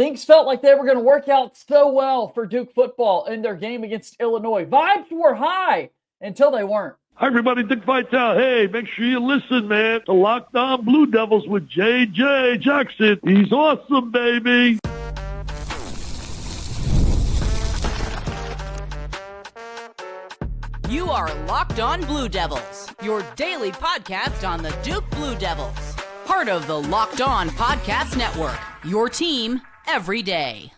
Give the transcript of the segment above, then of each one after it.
Things felt like they were going to work out so well for Duke football in their game against Illinois. Vibes were high until they weren't. Hi, everybody. Dick Vitale. Hey, make sure you listen, man. The Locked On Blue Devils with J.J. Jackson. He's awesome, baby. You are Locked On Blue Devils, your daily podcast on the Duke Blue Devils. Part of the Locked On Podcast Network, your team every day.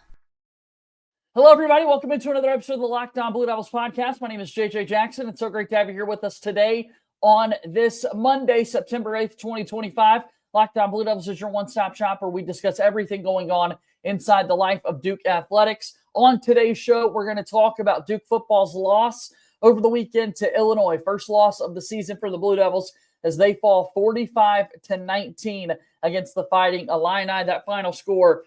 Hello, everybody. Welcome into another episode of the Locked On Blue Devils podcast. My name is J.J. Jackson. It's so great to have you here with us today on this Monday, September 8th, 2025. Locked On Blue Devils is your one-stop shop where we discuss everything going on inside the life of Duke athletics. On today's show, we're going to talk about Duke football's loss over the weekend to Illinois. First loss of the season for the Blue Devils as they fall 45-19 against the Fighting Illini. That final score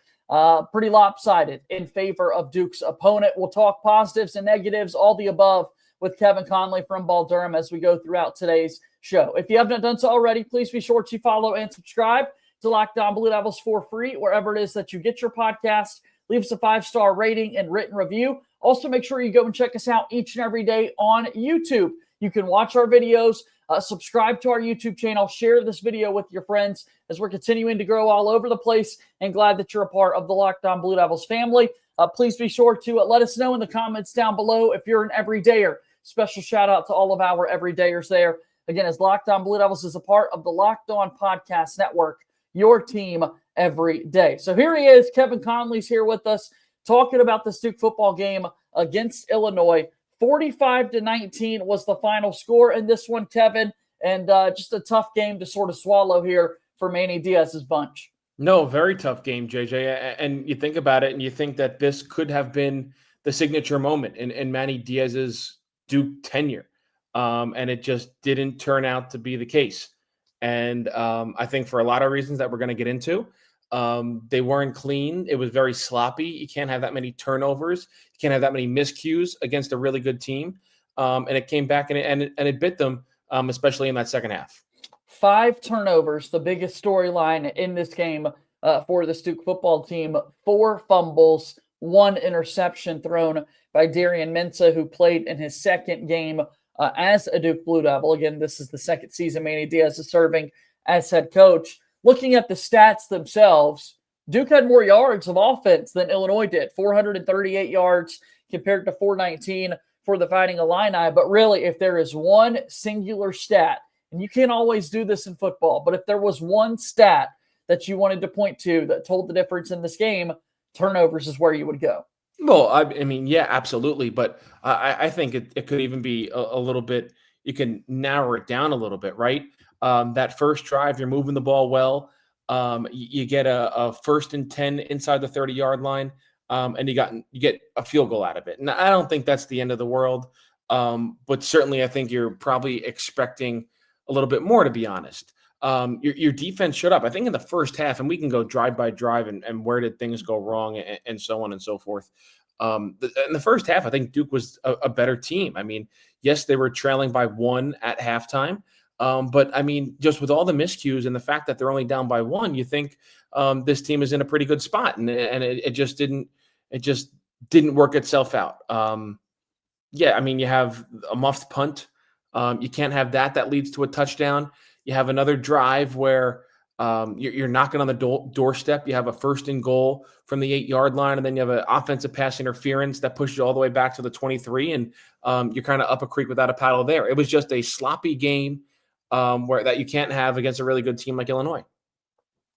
pretty lopsided in favor of Duke's opponent. We'll talk positives and negatives, all the above, with Kevin Connelly from Ball Durham as we go throughout today's show. If you haven't done so already, please be sure to follow and subscribe to Locked On Blue Devils for free, wherever it is that you get your podcast. Leave us a 5-star rating and written review. Also, make sure you go and check us out each and every day on YouTube. You can watch our videos, subscribe to our YouTube channel, share this video with your friends as we're continuing to grow all over the place, and glad that you're a part of the Locked On Blue Devils family. Please be sure to let us know in the comments down below if you're an everydayer. Special shout out to all of our everydayers there. Again, as Locked On Blue Devils is a part of the Locked On Podcast Network, your team every day. So here he is. Kevin Connelly's here with us talking about this Duke football game against Illinois. 45-19 was the final score in this one, Kevin, and just a tough game to sort of swallow here for Manny Diaz's bunch. No, very tough game, JJ. And you think about it, and you think that this could have been the signature moment in Manny Diaz's Duke tenure, and it just didn't turn out to be the case. And I think for a lot of reasons that we're going to get into, they weren't clean. It was very sloppy. You can't have that many turnovers. You can't have that many miscues against a really good team. And it came back and it bit them, especially in that second half. 5 turnovers, the biggest storyline in this game for the Duke football team. 4 fumbles, 1 interception thrown by Darian Mensah, who played in his second game as a Duke Blue Devil. Again, this is the second season Manny Diaz is serving as head coach. Looking at the stats themselves, Duke had more yards of offense than Illinois did, 438 yards compared to 419 for the Fighting Illini. But really, if there is one singular stat, and you can't always do this in football, but if there was one stat that you wanted to point to that told the difference in this game, turnovers is where you would go. Well, I mean, yeah, absolutely. But I think it could even be a little bit, you can narrow it down a little bit, right? That first drive, you're moving the ball well. You get a 1st and 10 inside the 30-yard line, and you get a field goal out of it. And I don't think that's the end of the world, but certainly I think you're probably expecting a little bit more, to be honest. Your defense showed up. I think in the first half, and we can go drive by drive and where did things go wrong and so on and so forth. In the first half, I think Duke was a better team. I mean, yes, they were trailing by 1 at halftime. But I mean, just with all the miscues and the fact that they're only down by 1, you think this team is in a pretty good spot, and it just didn't work itself out. Yeah, I mean, you have a muffed punt. You can't have that leads to a touchdown. You have another drive where you're knocking on the doorstep. You have a 1st and goal from the 8-yard line, and then you have an offensive pass interference that pushes you all the way back to the 23, and you're kind of up a creek without a paddle there. It was just a sloppy game. Where that you can't have against a really good team like Illinois.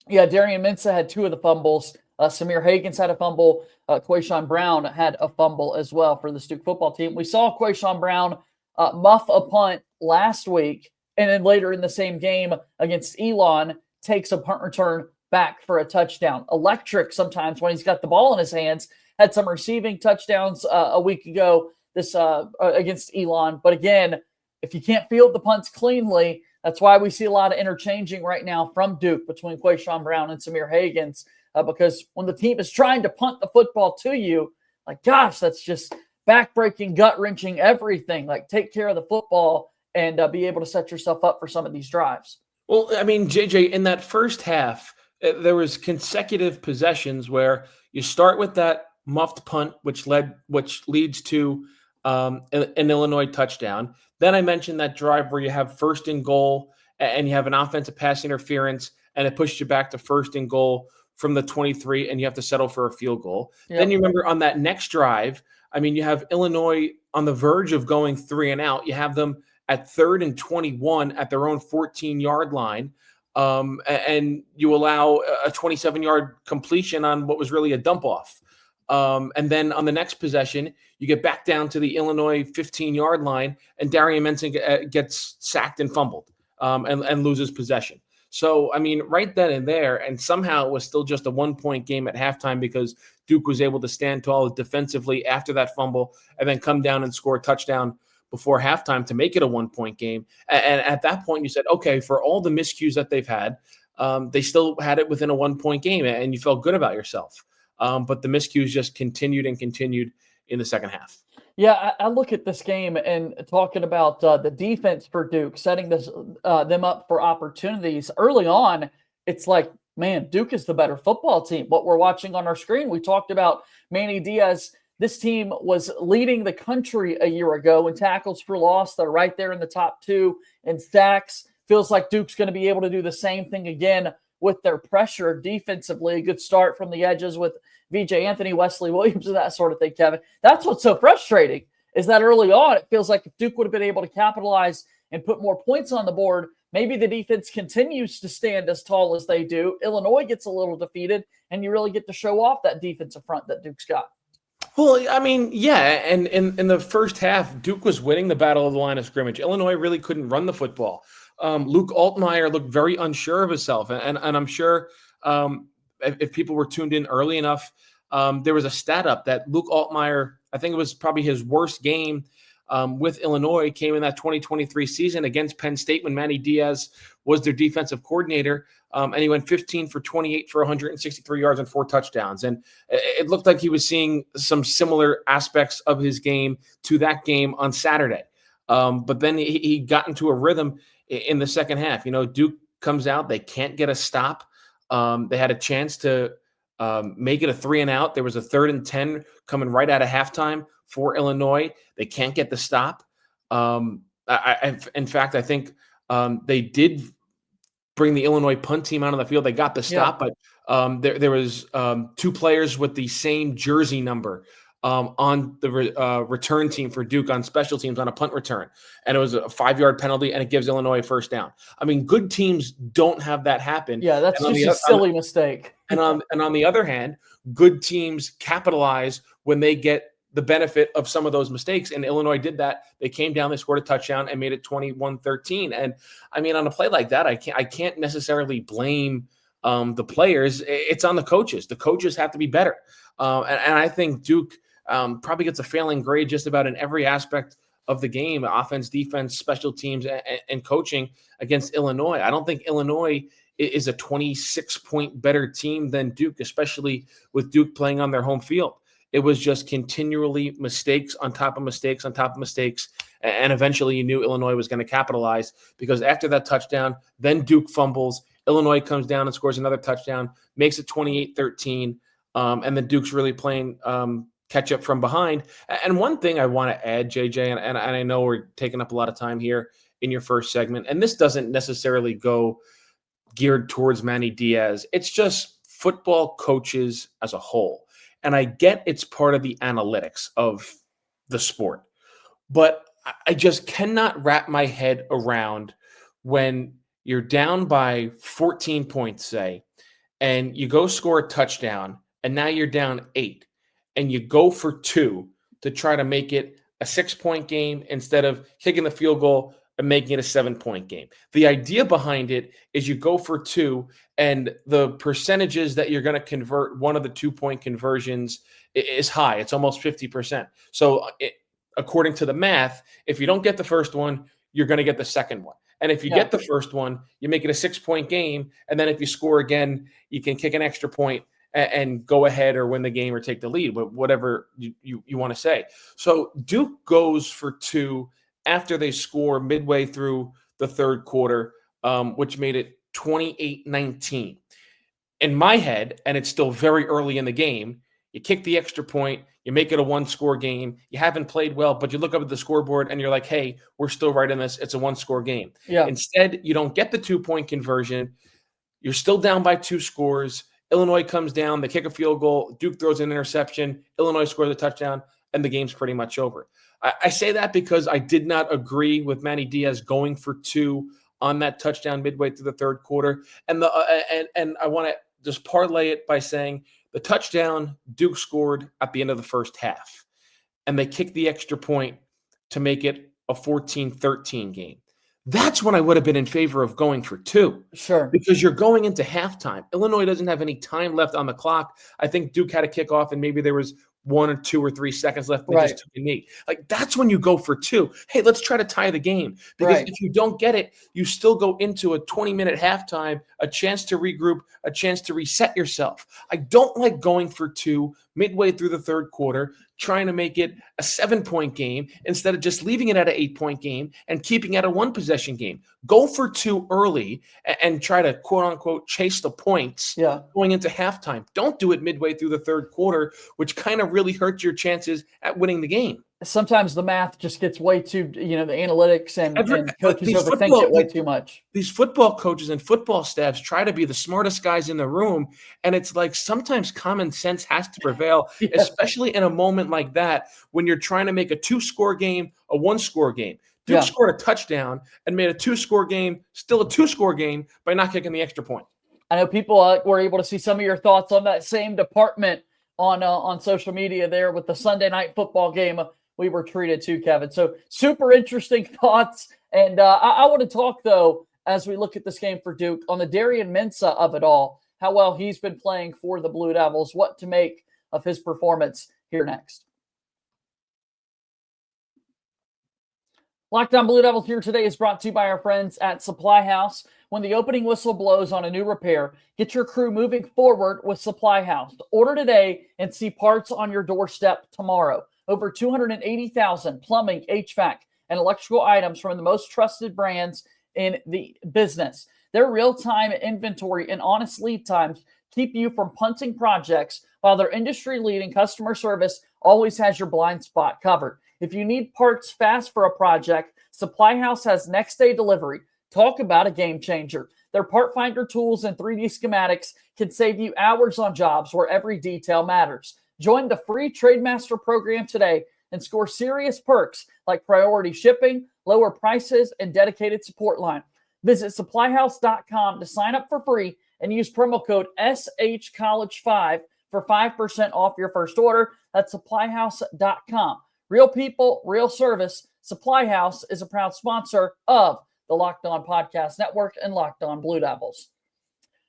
Yeah, Darian Mensah had 2 of the fumbles. Samir Hagens had a fumble. Quayshawn Brown had a fumble as well for the Duke football team. We saw Quayshawn Brown muff a punt last week, and then later in the same game against Elon, takes a punt return back for a touchdown. Electric sometimes when he's got the ball in his hands. Had some receiving touchdowns a week ago this against Elon. But again, if you can't field the punts cleanly, that's why we see a lot of interchanging right now from Duke between Quayshawn Brown and Samir Hagens, because when the team is trying to punt the football to you, like, gosh, that's just back-breaking, gut-wrenching, everything. Like, take care of the football and be able to set yourself up for some of these drives. Well, I mean, JJ, in that first half, There was consecutive possessions where you start with that muffed punt, which leads to an Illinois touchdown. Then I mentioned that drive where you have first and goal and you have an offensive pass interference and it pushes you back to first and goal from the 23 and you have to settle for a field goal. Yep. Then you remember on that next drive, I mean, you have Illinois on the verge of going 3 and out. You have them at 3rd and 21 at their own 14-yard line. And you allow a 27-yard completion on what was really a dump off. And then on the next possession, you get back down to the Illinois 15-yard line, and Darian Mensah gets sacked and fumbled and loses possession. So, I mean, right then and there, and somehow it was still just a 1-point game at halftime because Duke was able to stand tall defensively after that fumble and then come down and score a touchdown before halftime to make it a 1-point game. And at that point, you said, okay, for all the miscues that they've had, they still had it within a 1-point game, and you felt good about yourself. But the miscues just continued and continued in the second half. Yeah, I look at this game and talking about the defense for Duke, setting them up for opportunities early on. It's like, man, Duke is the better football team. What we're watching on our screen, we talked about Manny Diaz. This team was leading the country a year ago in tackles for loss. They're right there in the top 2 in sacks. Feels like Duke's going to be able to do the same thing again with their pressure defensively. A good start from the edges with VJ Anthony, Wesley Williams, and that sort of thing, Kevin. That's what's so frustrating is that early on, it feels like if Duke would have been able to capitalize and put more points on the board, maybe the defense continues to stand as tall as they do. Illinois gets a little defeated, and you really get to show off that defensive front that Duke's got. Well, I mean, yeah, and in the first half, Duke was winning the battle of the line of scrimmage. Illinois really couldn't run the football. Luke Altmaier looked very unsure of himself, and I'm sure if people were tuned in early enough, there was a stat up that Luke Altmaier, I think it was probably his worst game with Illinois, came in that 2023 season against Penn State when Manny Diaz was their defensive coordinator, and he went 15 for 28 for 163 yards and 4 touchdowns. And it looked like he was seeing some similar aspects of his game to that game on Saturday. But then he got into a rhythm in the second half. You know, Duke comes out, they can't get a stop. They had a chance to make it a 3 and out. There was a 3rd and 10 coming right out of halftime for Illinois. They can't get the stop. In fact, I think they did bring the Illinois punt team out on the field. They got the stop, but there was 2 players with the same jersey number on the return team for Duke on special teams on a punt return. And it was a 5-yard penalty, and it gives Illinois a first down. I mean, good teams don't have that happen. Yeah, that's just a silly mistake. And on the other hand, good teams capitalize when they get the benefit of some of those mistakes. And Illinois did that. They came down, they scored a touchdown and made it 21-13. And I mean, on a play like that, I can't necessarily blame the players. It's on the coaches. The coaches have to be better. And I think Duke probably gets a failing grade just about in every aspect of the game: offense, defense, special teams, and coaching against Illinois. I don't think Illinois is a 26-point better team than Duke, especially with Duke playing on their home field. It was just continually mistakes on top of mistakes on top of mistakes. And eventually you knew Illinois was going to capitalize, because after that touchdown, then Duke fumbles. Illinois comes down and scores another touchdown, makes it 28-13. And then Duke's really playing catch up from behind. And one thing I want to add, JJ, and I know we're taking up a lot of time here in your first segment, and this doesn't necessarily go geared towards Manny Diaz. It's just football coaches as a whole. And I get it's part of the analytics of the sport, but I just cannot wrap my head around when you're down by 14 points, say, and you go score a touchdown, and now you're down 8, and you go for 2 to try to make it a 6-point game instead of kicking the field goal and making it a 7-point game. The idea behind it is you go for 2, and the percentages that you're going to convert one of the 2-point conversions is high. It's almost 50%. So according to the math, if you don't get the first one, you're going to get the second one. And if you get the first one, you make it a 6-point game. And then if you score again, you can kick an extra point and go ahead or win the game or take the lead, whatever you want to say. So Duke goes for 2 after they score midway through the third quarter, which made it 28-19. in my head, and it's still very early in the game, you kick the extra point, you make it a one-score game, you haven't played well, but you look up at the scoreboard and you're like, hey, we're still right in this. It's a one-score game. Yeah. Instead, you don't get the 2-point conversion. You're still down by 2 scores. Illinois comes down, they kick a field goal, Duke throws an interception, Illinois scores a touchdown, and the game's pretty much over. I say that because I did not agree with Manny Diaz going for 2 on that touchdown midway through the third quarter. And I want to just parlay it by saying the touchdown Duke scored at the end of the first half, and they kicked the extra point to make it a 14-13 game. That's when I would have been in favor of going for 2. Sure. Because you're going into halftime. Illinois doesn't have any time left on the clock. I think Duke had a kickoff, and maybe there was 1 or 2 or 3 seconds left. And they just took a knee. Like, that's when you go for 2. Hey, let's try to tie the game. Because if you don't get it, you still go into a 20-minute halftime, a chance to regroup, a chance to reset yourself. I don't like going for 2 midway through the third quarter, trying to make it a 7-point game instead of just leaving it at an 8-point game and keeping it a 1-possession game. Go for 2 early and try to, quote-unquote, chase the points going into halftime. Don't do it midway through the third quarter, which kind of really hurts your chances at winning the game. Sometimes the math just gets way too, the analytics and coaches overthink it way too much. These football coaches and football staffs try to be the smartest guys in the room, and it's like sometimes common sense has to prevail, especially in a moment like that when you're trying to make a 2-score game a 1-score game. Duke scored a touchdown and made a 2-score game still a 2-score game by not kicking the extra point. I know people were able to see some of your thoughts on that same department on social media there with the Sunday night football game we were treated to, Kevin. So super interesting thoughts. And I want to talk, though, as we look at this game for Duke, on the Darian Mensah of it all, how well he's been playing for the Blue Devils, what to make of his performance here next. Lockdown Blue Devils here today is brought to you by our friends at Supply House. When the opening whistle blows on a new repair, get your crew moving forward with Supply House. Order today and see parts on your doorstep tomorrow. Over 280,000 plumbing, HVAC, and electrical items from the most trusted brands in the business. Their real-time inventory and honest lead times keep you from punting projects, while their industry-leading customer service always has your blind spot covered. If you need parts fast for a project, Supply House has next-day delivery. Talk about a game changer. Their part finder tools and 3D schematics can save you hours on jobs where every detail matters. Join the free Trademaster program today and score serious perks like priority shipping, lower prices, and dedicated support line. Visit supplyhouse.com to sign up for free and use promo code SHCollege5 for 5% off your first order. That's supplyhouse.com. Real people, real service. Supply House is a proud sponsor of the Locked On Podcast Network and Locked On Blue Devils.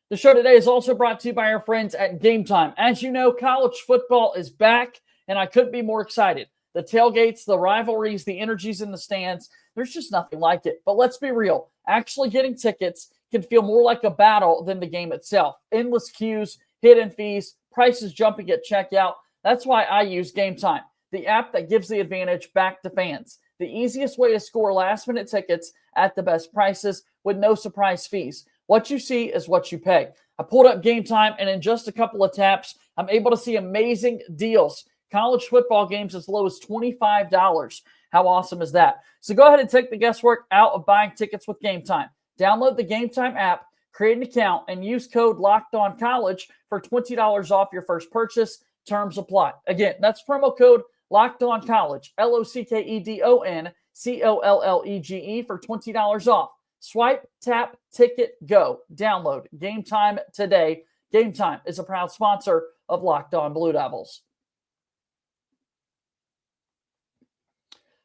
The show today is also brought to you by our friends at Game Time. As you know, college football is back, and I couldn't be more excited. The tailgates, the rivalries, the energies in the stands, there's just nothing like it. But let's be real. Actually getting tickets can feel more like a battle than the game itself. Endless queues, hidden fees, prices jumping at checkout. That's why I use Game Time, the app that gives the advantage back to fans. The easiest way to score last-minute tickets at the best prices with no surprise fees. What you see is what you pay. I pulled up Game Time, and in just a couple of taps, I'm able to see amazing deals. College football games as low as $25. How awesome is that? So go ahead and take the guesswork out of buying tickets with Game Time. Download the Game Time app, create an account, and use code LOCKEDONCollege for $20 off your first purchase. Terms apply. Again, that's promo code LOCKEDONCollege, LOCKEDONCOLLEGE for $20 off. Swipe, tap, ticket, go. Download Game Time today. Game Time is a proud sponsor of Locked On Blue Devils.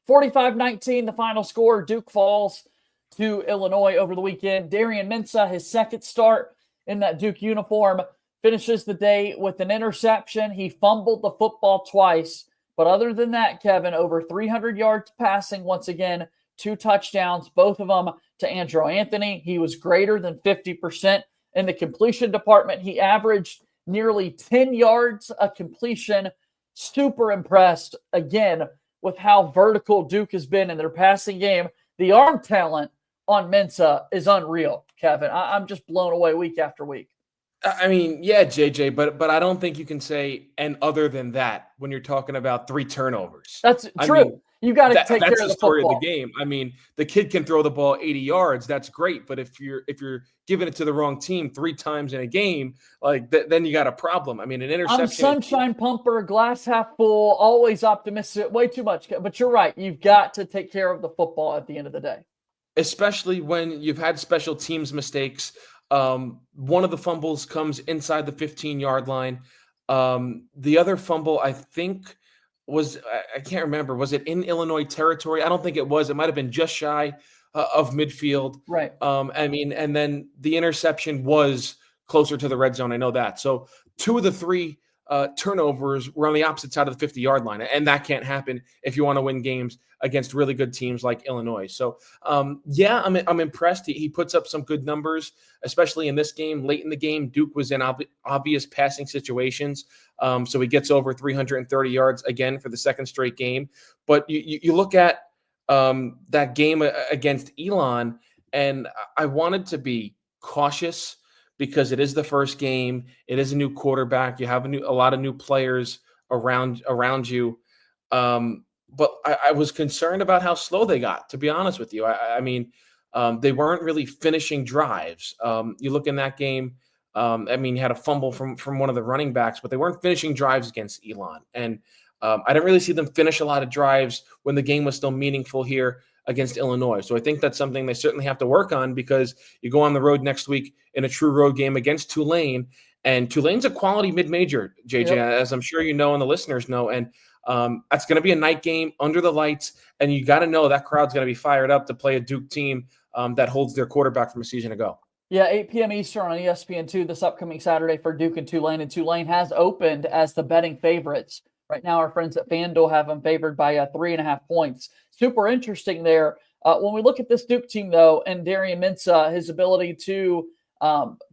45-19, the final score. Duke falls to Illinois over the weekend. Darian Mensah, his second start in that Duke uniform, finishes the day with an interception. He fumbled the football twice. But other than that, Kevin, over 300 yards passing once again, 2 touchdowns, both of them to Andrew Anthony. He was greater than 50% in the completion department. He averaged nearly 10 yards a completion. Super impressed, again, with how vertical Duke has been in their passing game. The arm talent on Mensah is unreal, Kevin. I'm just blown away week after week. I mean, yeah, JJ, but I don't think you can say and other than that when you're talking about 3 turnovers. That's I true. mean, You got to take care that's of the the story of the football. game. I mean, the kid can throw the ball 80 yards, that's great, but if you're giving it to the wrong team 3 times in a game, like then you got a problem. I mean, an I'm interception sunshine pumper, glass half full, always optimistic, way too much. But you're right. You've got to take care of the football at the end of the day. especially when you've had special teams mistakes. One of the fumbles comes inside the 15-yard line. The other fumble, I think, I can't remember. Was it in Illinois territory? I don't think it was. It might have been just shy of midfield. Right. I mean, and then the interception was closer to the red zone. I know that. So 2 of the 3 turnovers were on the opposite side of the 50-yard line, and that can't happen if you want to win games against really good teams like Illinois. So, yeah, I'm impressed. He puts up some good numbers, especially in this game. Late in the game, Duke was in obvious passing situations, so he gets over 330 yards again for the second straight game. But you look at that game against Elon, and I wanted to be cautious because it is the first game. It is a new quarterback. You have a lot of new players around you. But I was concerned about how slow they got, to be honest with you. I mean, they weren't really finishing drives. You look in that game, I mean, you had a fumble from one of the running backs, but they weren't finishing drives against Elon. And I didn't really see them finish a lot of drives when the game was still meaningful here against Illinois. So I think that's something they certainly have to work on, because you go on the road next week in a true road game against Tulane, and Tulane's a quality mid-major, JJ, as I'm sure you know and the listeners know. And that's going to be a night game under the lights, and you got to know that crowd's going to be fired up to play a Duke team that holds their quarterback from a season ago. Yeah, 8 p.m. Eastern on ESPN2 this upcoming Saturday for Duke and Tulane has opened as the betting favorites. Right now, our friends at FanDuel have them favored by 3.5 points. Super interesting there. When we look at this Duke team, though, and Darian Mensah, his ability to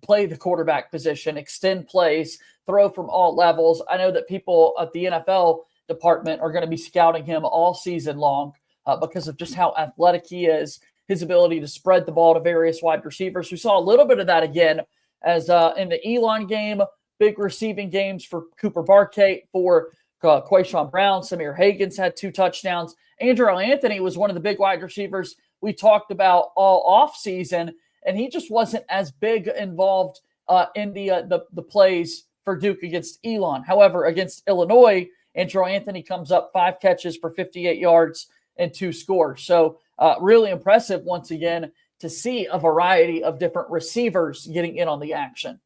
play the quarterback position, extend plays, throw from all levels. I know that people at the NFL department are going to be scouting him all season long because of just how athletic he is, his ability to spread the ball to various wide receivers. We saw a little bit of that again as in the Elon game, big receiving games for Cooper Barkate, for Quayshawn Brown. Samir Hagens had 2 touchdowns. Andrew Anthony was one of the big wide receivers we talked about all offseason, and he just wasn't as big involved in the plays for Duke against Elon. However, against Illinois, Andrew Anthony comes up 5 catches for 58 yards and 2 scores. So really impressive once again to see a variety of different receivers getting in on the action.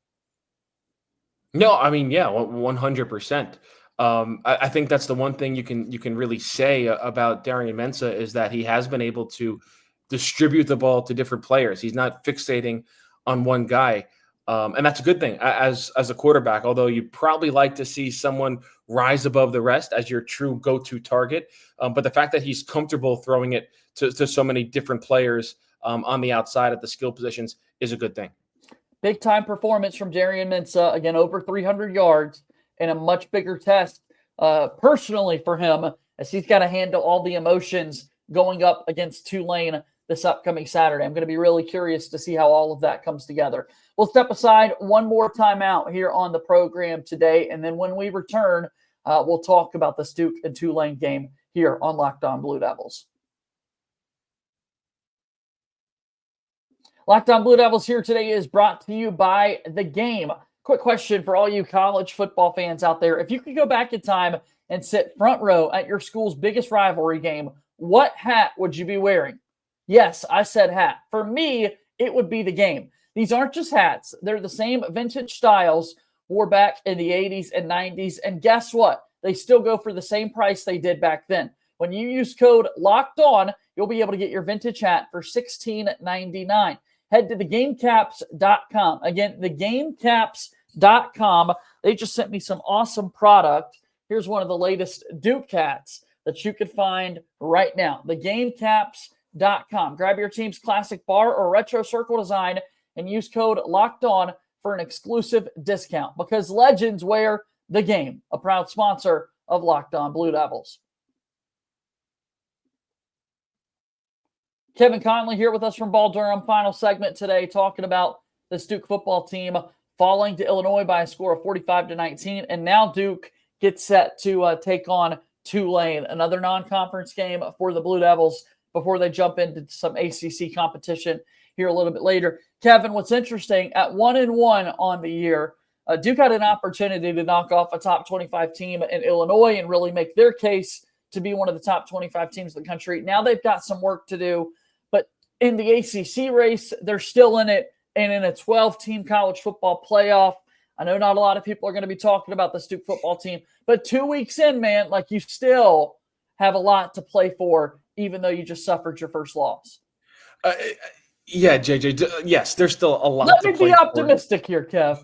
No, I mean, yeah, 100%. I think that's the one thing you can really say about Darian Mensah is that he has been able to distribute the ball to different players. He's not fixating on one guy. And that's a good thing as a quarterback, although you probably like to see someone rise above the rest as your true go-to target. But the fact that he's comfortable throwing it to so many different players on the outside at the skill positions is a good thing. Big-time performance from Darian Mensah, again, over 300 yards, and a much bigger test personally for him as he's got to handle all the emotions going up against Tulane this upcoming Saturday. I'm going to be really curious to see how all of that comes together. We'll step aside one more time out here on the program today, and then when we return, we'll talk about the Duke and Tulane game here on Locked On Blue Devils. Locked On Blue Devils here today is brought to you by The Game. Quick question for all you college football fans out there. If you could go back in time and sit front row at your school's biggest rivalry game, what hat would you be wearing? Yes, I said hat. For me, it would be The Game. These aren't just hats. They're the same vintage styles wore back in the 80s and 90s. And guess what? They still go for the same price they did back then. When you use code LOCKEDON, you'll be able to get your vintage hat for $16.99. Head to thegamecaps.com. Again, thegamecaps.com. They just sent me some awesome product. Here's one of the latest Duke hats that you could find right now. Thegamecaps.com. Grab your team's classic bar or retro circle design and use code LOCKEDON for an exclusive discount, because legends wear the game, a proud sponsor of Locked On Blue Devils. Kevin Connelly here with us from Ball Durham. Final segment today, talking about this Duke football team falling to Illinois by a score of 45-19. And now Duke gets set to take on Tulane, another non-conference game for the Blue Devils before they jump into some ACC competition here a little bit later. Kevin, what's interesting, at 1-1 on the year, Duke had an opportunity to knock off a top 25 team in Illinois and really make their case to be one of the top 25 teams in the country. Now they've got some work to do, but in the ACC race, they're still in it, and in a 12-team college football playoff. I know not a lot of people are going to be talking about the Duke football team, but 2 weeks in, man, like you still have a lot to play for, even though you just suffered your first loss. Yeah, JJ. Yes, there's still a lot. Let me be optimistic here, Kev.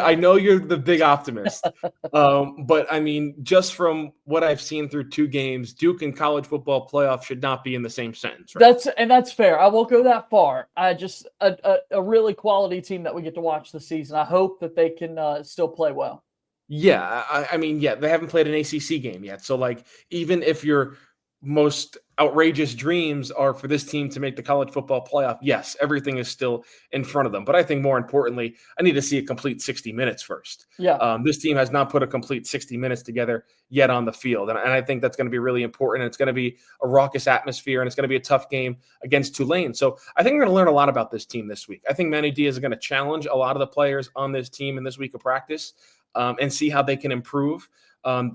I know you're the big optimist, but I mean, just from what I've seen through 2 games, Duke and college football playoff should not be in the same sentence. Right? That's fair. I won't go that far. I just a really quality team that we get to watch this season. I hope that they can still play well. Yeah, I mean, yeah, they haven't played an ACC game yet, so like, even if your most outrageous dreams are for this team to make the college football playoff, yes, everything is still in front of them. But I think more importantly, I need to see a complete 60 minutes first. Yeah. This team has not put a complete 60 minutes together yet on the field. And I think that's going to be really important. And it's going to be a raucous atmosphere, and it's going to be a tough game against Tulane. So I think we're going to learn a lot about this team this week. I think Manny Diaz is going to challenge a lot of the players on this team in this week of practice and see how they can improve.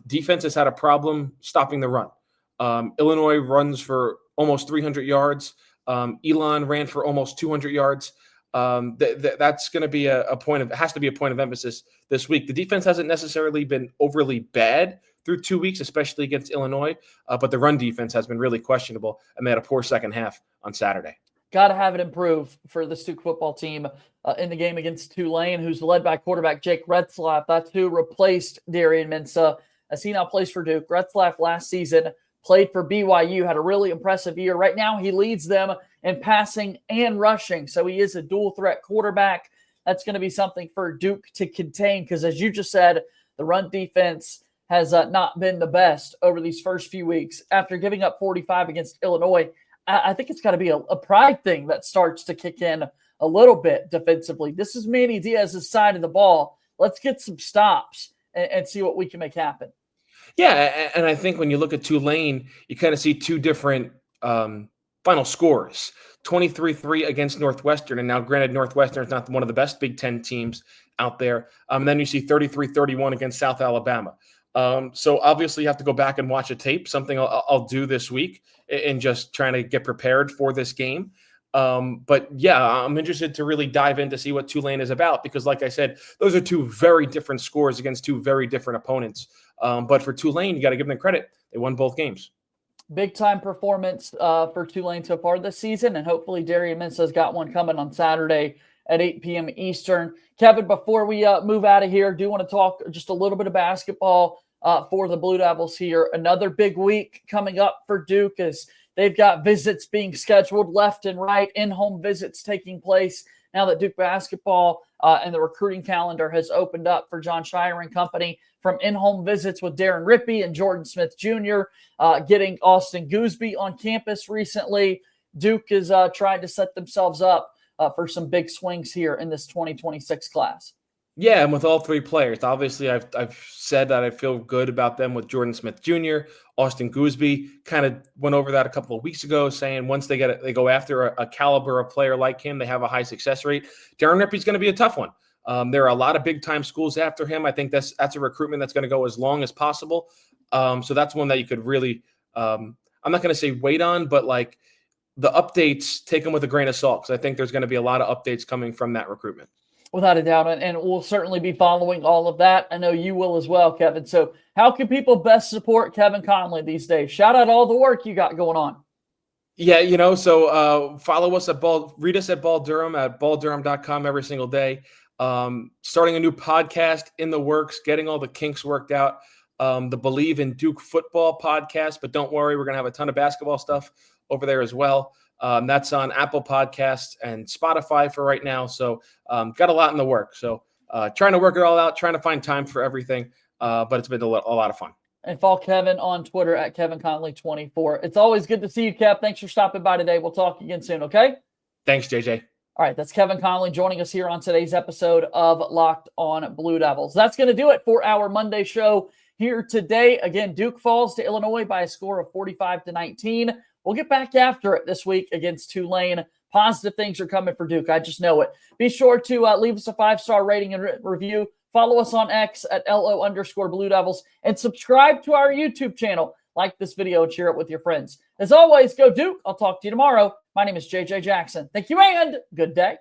Defense has had a problem stopping the run. Illinois runs for almost 300 yards. Elon ran for almost 200 yards. That's going to be has to be a point of emphasis this week. The defense hasn't necessarily been overly bad through 2 weeks, especially against Illinois, but the run defense has been really questionable, and they had a poor second half on Saturday. Got to have it improve for the Duke football team in the game against Tulane, who's led by quarterback Jake Retzlaff. That's who replaced Darian Mensah, as he now plays for Duke. Retzlaff last season played for BYU, had a really impressive year. Right now, he leads them in passing and rushing, so he is a dual-threat quarterback. That's going to be something for Duke to contain because, as you just said, the run defense has not been the best over these first few weeks. After giving up 45 against Illinois, I think it's got to be a pride thing that starts to kick in a little bit defensively. This is Manny Diaz's side of the ball. Let's get some stops and see what we can make happen. Yeah, and I think when you look at Tulane, you kind of see 2 different final scores. 23-3 against Northwestern, and now granted Northwestern is not one of the best Big Ten teams out there. And then you see 33-31 against South Alabama. So obviously you have to go back and watch a tape, something I'll do this week and just trying to get prepared for this game. But yeah, I'm interested to really dive in to see what Tulane is about because, like I said, those are 2 very different scores against 2 very different opponents. But for Tulane, you got to give them credit. They won both games. Big-time performance for Tulane so far this season, and hopefully Darian Mensah has got one coming on Saturday at 8 p.m. Eastern. Kevin, before we move out of here, do want to talk just a little bit of basketball for the Blue Devils here. Another big week coming up for Duke as they've got visits being scheduled left and right, in-home visits taking place now that Duke basketball and the recruiting calendar has opened up for John Shire and company, from in-home visits with Darren Rippey and Jordan Smith Jr., getting Austin Gooseby on campus recently. Duke is trying to set themselves up for some big swings here in this 2026 class. Yeah, and with all 3 players, obviously I've said that I feel good about them with Jordan Smith Jr., Austin Gooseby. Kind of went over that a couple of weeks ago, saying once they go after a caliber of player like him, they have a high success rate. Darren Rippey's going to be a tough one. There are a lot of big-time schools after him. I think that's a recruitment that's going to go as long as possible. So that's one that you could really I'm not going to say wait on, but like the updates, take them with a grain of salt because I think there's going to be a lot of updates coming from that recruitment. Without a doubt, and we'll certainly be following all of that. I know you will as well, Kevin. So how can people best support Kevin Connelly these days? Shout out all the work you got going on. Yeah, so follow us read us at Ball Durham at balldurham.com every single day. Starting a new podcast in the works, getting all the kinks worked out. The Believe in Duke Football podcast, but don't worry, we're going to have a ton of basketball stuff over there as well. That's on Apple Podcasts and Spotify for right now. So got a lot in the work. So trying to work it all out, trying to find time for everything. But it's been a lot of fun. And follow Kevin on Twitter at Kevin Connelly 24. It's always good to see you, Kev. Thanks for stopping by today. We'll talk again soon, okay? Thanks, JJ. All right, that's Kevin Connelly joining us here on today's episode of Locked On Blue Devils. That's going to do it for our Monday show here today. Again, Duke falls to Illinois by a score of 45-19. We'll get back after it this week against Tulane. Positive things are coming for Duke. I just know it. Be sure to leave us a 5-star rating and review. Follow us on X at LO_Blue Devils and subscribe to our YouTube channel. Like this video and share it with your friends. As always, go Duke. I'll talk to you tomorrow. My name is JJ Jackson. Thank you and good day.